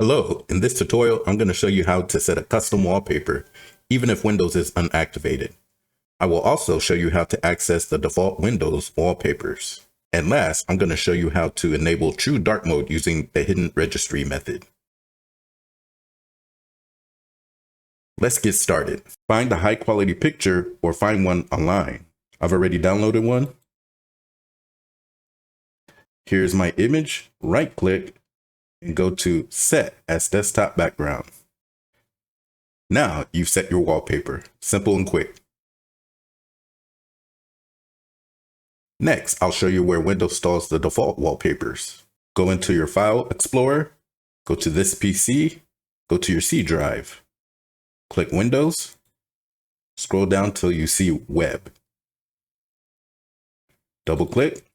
Hello, in this tutorial, I'm going to show you how to set a custom wallpaper, even if Windows is unactivated. I will also show you how to access the default Windows wallpapers. And last, I'm going to show you how to enable true dark mode using the hidden registry method. Let's get started. Find a high quality picture or find one online. I've already downloaded one. Here's my image, right click, and go to Set as Desktop Background. Now you've set your wallpaper. Simple and quick. Next, I'll show you where Windows stores the default wallpapers. Go into your File Explorer, go to this PC, go to your C drive. Click Windows, scroll down till you see Web. Double click.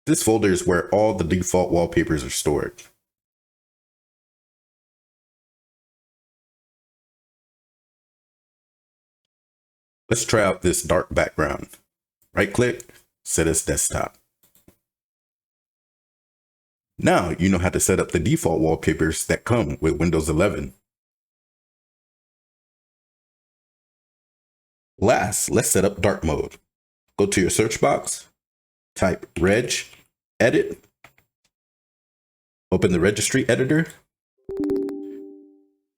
This folder is where all the default wallpapers are stored. Let's try out this dark background. Right click, set as desktop. Now you know how to set up the default wallpapers that come with Windows 11. Last, let's set up dark mode. Go to your search box, type Registry Editor, open the Registry Editor,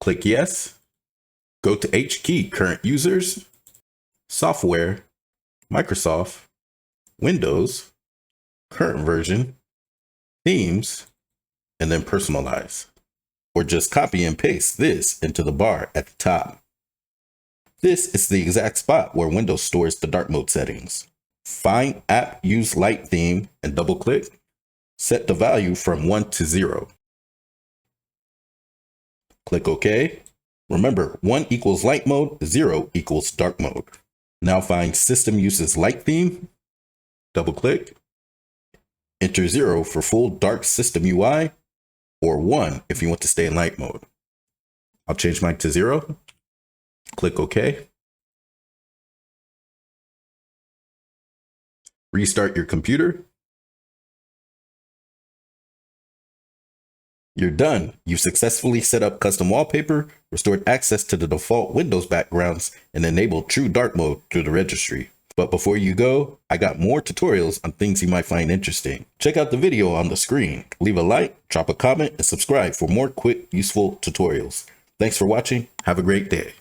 click Yes, go to H key, Current Users, Software, Microsoft, Windows, Current Version, Themes, and then Personalize. Or just copy and paste this into the bar at the top. This is the exact spot where Windows stores the dark mode settings. Find App Use Light Theme and double click. Set the value from 1 to 0. Click OK. Remember, 1 equals light mode, 0 equals dark mode. Now find System Uses Light Theme. Double click. Enter 0 for full dark system UI, or 1 if you want to stay in light mode. I'll change mine to 0. Click OK. Restart your computer. You're done. You've successfully set up custom wallpaper, restored access to the default Windows backgrounds, and enabled true dark mode through the registry. But before you go, I got more tutorials on things you might find interesting. Check out the video on the screen. Leave a like, drop a comment, and subscribe for more quick, useful tutorials. Thanks for watching. Have a great day.